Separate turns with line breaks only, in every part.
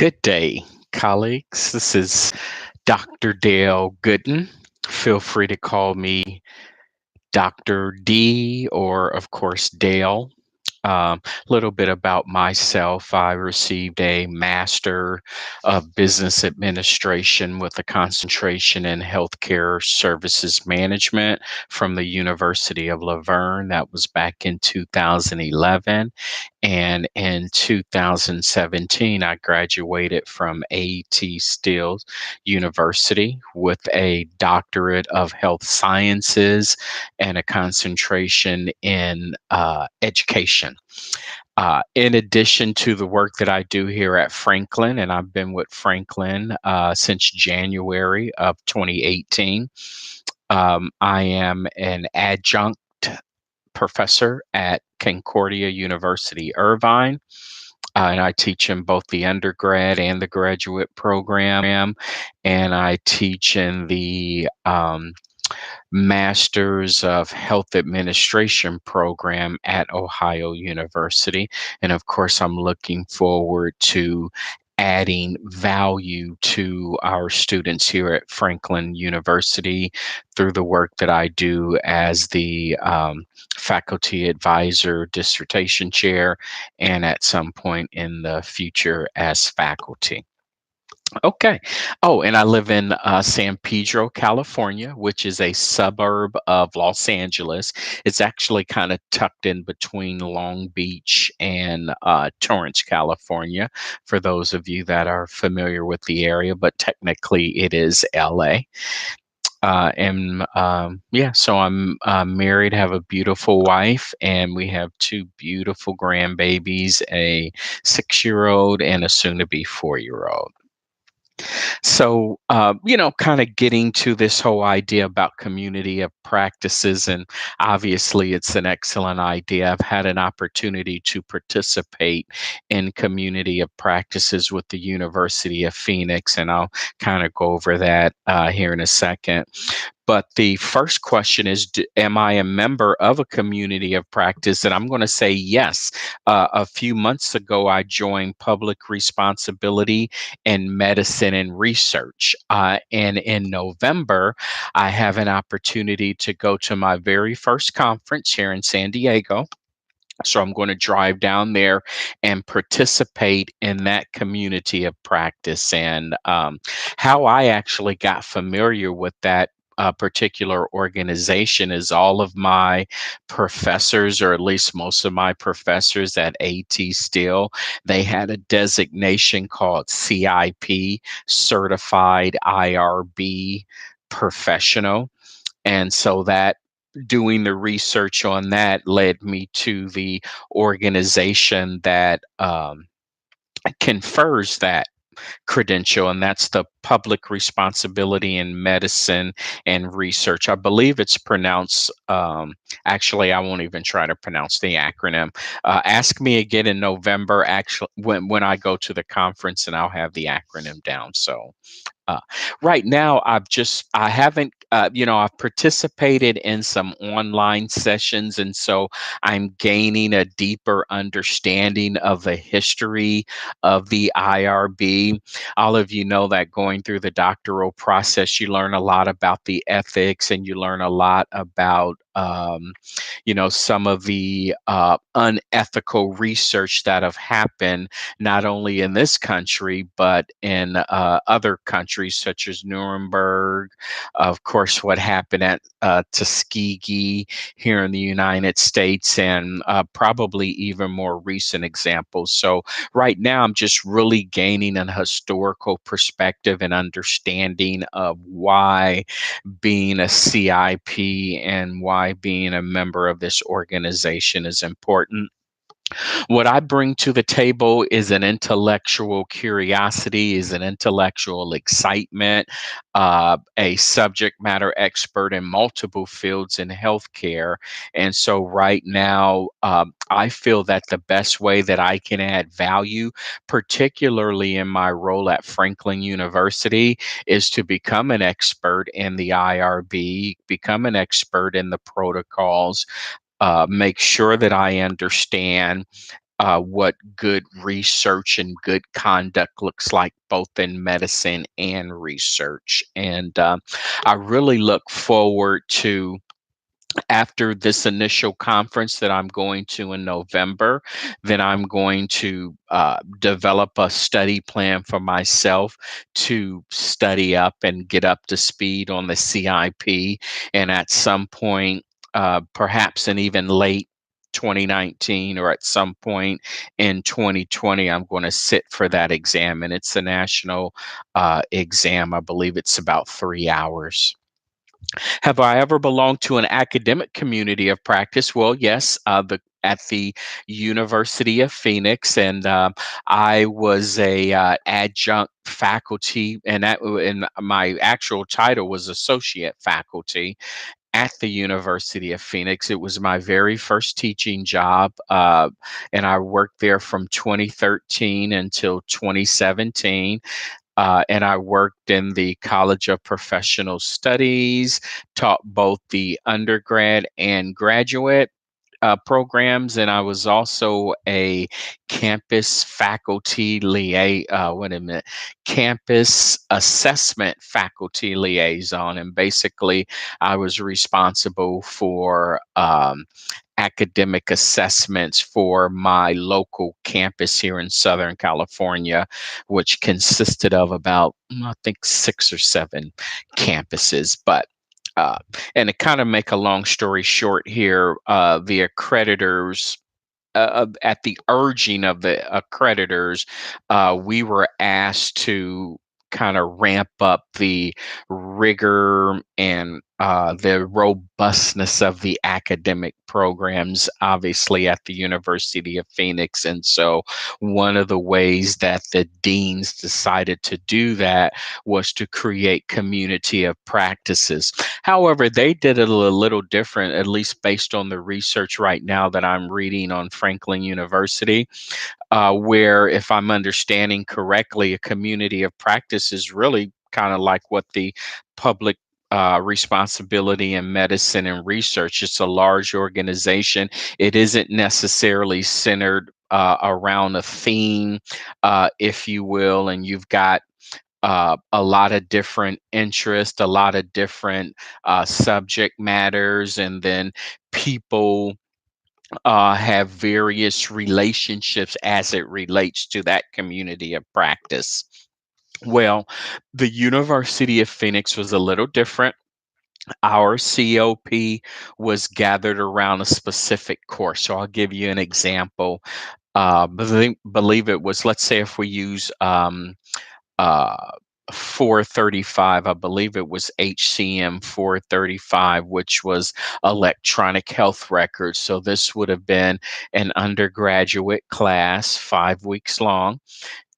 Good day, colleagues. This is Dr. Dale Gooden. Feel free to call me Dr. D or, of course, Dale. A little bit about myself. I received a Master of Business Administration with a concentration in Healthcare Services Management from the University of Laverne. That was back in 2011. And in 2017, I graduated from A.T. Still University with a doctorate of health sciences and a concentration in education. In addition to the work that I do here at Franklin, and I've been with Franklin since January of 2018, I am an adjunct professor at Concordia University, Irvine. And I teach in both the undergrad and the graduate program. And I teach in the Masters of Health Administration program at Ohio University. And of course, I'm looking forward to adding value to our students here at Franklin University through the work that I do as the faculty advisor, dissertation chair, and at some point in the future as faculty. Okay. Oh, and I live in San Pedro, California, which is a suburb of Los Angeles. It's actually kind of tucked in between Long Beach and Torrance, California, for those of you that are familiar with the area, but technically it is LA. And yeah, so I'm married, have a beautiful wife, and we have two beautiful grandbabies, a 6-year-old and a soon to be 4-year-old. So, kind of getting to this whole idea about community of practices, and obviously it's an excellent idea. I've had an opportunity to participate in community of practices with the University of Phoenix, and I'll kind of go over that here in a second. But the first question is, am I a member of a community of practice? And I'm going to say yes. A few months ago, I joined Public Responsibility in Medicine and Research. And in November, I have an opportunity to go to my very first conference here in San Diego. So I'm going to drive down there and participate in that community of practice. And how I actually got familiar with that particular organization is all of my professors, or at least most of my professors at AT Still, they had a designation called CIP, Certified IRB Professional. And so that doing the research on that led me to the organization that confers that credential, and that's the Public Responsibility in Medicine and Research. I believe it's pronounced, actually, I won't even try to pronounce the acronym. Ask me again in November, actually, when I go to the conference, and I'll have the acronym down. So, uh, right now, I haven't, I've participated in some online sessions. And so I'm gaining a deeper understanding of the history of the IRB. All of you know that going through the doctoral process, you learn a lot about the ethics, and you learn a lot about, some of the unethical research that have happened not only in this country, but in other countries such as Nuremberg. Of course, what happened at Tuskegee here in the United States, and probably even more recent examples. So, right now, I'm just really gaining an historical perspective and understanding of why being a CIP and why being a member of this organization is important. What I bring to the table is an intellectual curiosity, is an intellectual excitement, a subject matter expert in multiple fields in healthcare. And so right now, I feel that the best way that I can add value, particularly in my role at Franklin University, is to become an expert in the IRB, become an expert in the protocols, make sure that I understand what good research and good conduct looks like, both in medicine and research. And I really look forward to, after this initial conference that I'm going to in November, then I'm going to develop a study plan for myself to study up and get up to speed on the CIP. And at some point, perhaps in even late 2019 or at some point in 2020, I'm going to sit for that exam. And it's a national exam. I believe it's about 3 hours. Have I ever belonged to an academic community of practice? Well, yes, at the University of Phoenix, and I was a adjunct faculty, and my actual title was associate faculty at the University of Phoenix. It was my very first teaching job, and I worked there from 2013 until 2017. And I worked in the College of Professional Studies, taught both the undergrad and graduate programs, and I was also a campus faculty wait a minute, campus assessment faculty liaison, and basically I was responsible for academic assessments for my local campus here in Southern California, which consisted of about, I think, 6 or 7 campuses. But and to kind of make a long story short here, the accreditors, at the urging of the accreditors, we were asked to kind of ramp up the rigor and the robustness of the academic programs, obviously at the University of Phoenix. And so, one of the ways that the deans decided to do that was to create community of practices. However, they did it a little different, at least based on the research right now that I'm reading on Franklin University, where, if I'm understanding correctly, a community of practice is really kind of like what the public responsibility in medicine and research. It's a large organization. It isn't necessarily centered around a theme, if you will, and you've got a lot of different interests, a lot of different subject matters, and then people have various relationships as it relates to that community of practice. Well, the University of Phoenix was a little different. Our COP was gathered around a specific course. So I'll give you an example. Believe it was, let's say if we use uh, 435, I believe it was HCM 435, which was electronic health records. So this would have been an undergraduate class, 5 weeks long.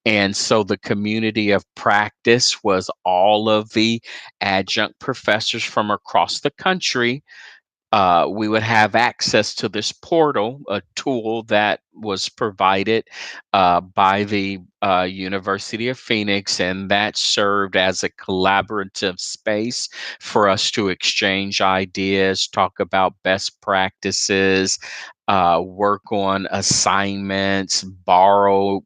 And so the community of practice was all of the adjunct professors from across the country. We would have access to this portal, a tool that was provided by the University of Phoenix, and that served as a collaborative space for us to exchange ideas, talk about best practices, work on assignments, borrow.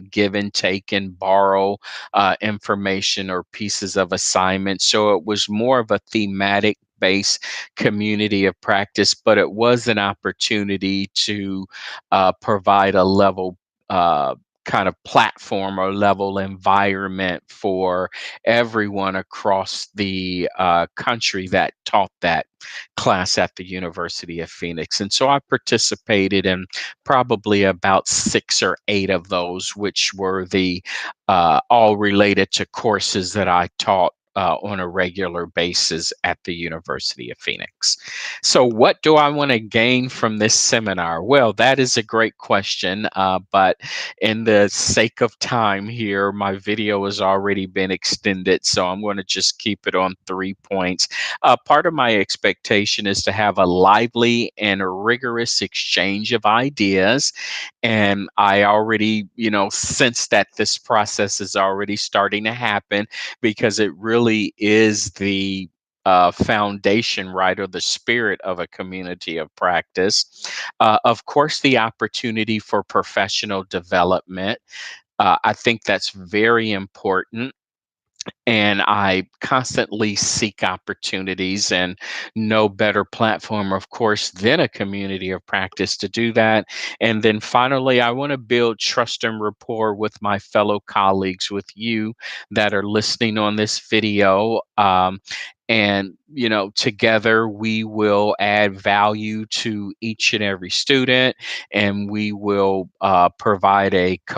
Give and take and borrow information or pieces of assignments. So it was more of a thematic based community of practice, but it was an opportunity to provide a level kind of platform or level environment for everyone across the country that taught that class at the University of Phoenix. And so I participated in probably about 6 or 8 of those, which were the all related to courses that I taught on a regular basis at the University of Phoenix. So, what do I want to gain from this seminar? Well, that is a great question, but in the sake of time here, my video has already been extended, so I'm going to just keep it on 3 points. Part of my expectation is to have a lively and rigorous exchange of ideas, and I already, sense that this process is already starting to happen, because it really is the foundation, right, or the spirit of a community of practice. Of course, the opportunity for professional development. I think that's very important, and I constantly seek opportunities, and no better platform, of course, than a community of practice to do that. And then finally, I want to build trust and rapport with my fellow colleagues, with you that are listening on this video. And together we will add value to each and every student, and we will provide a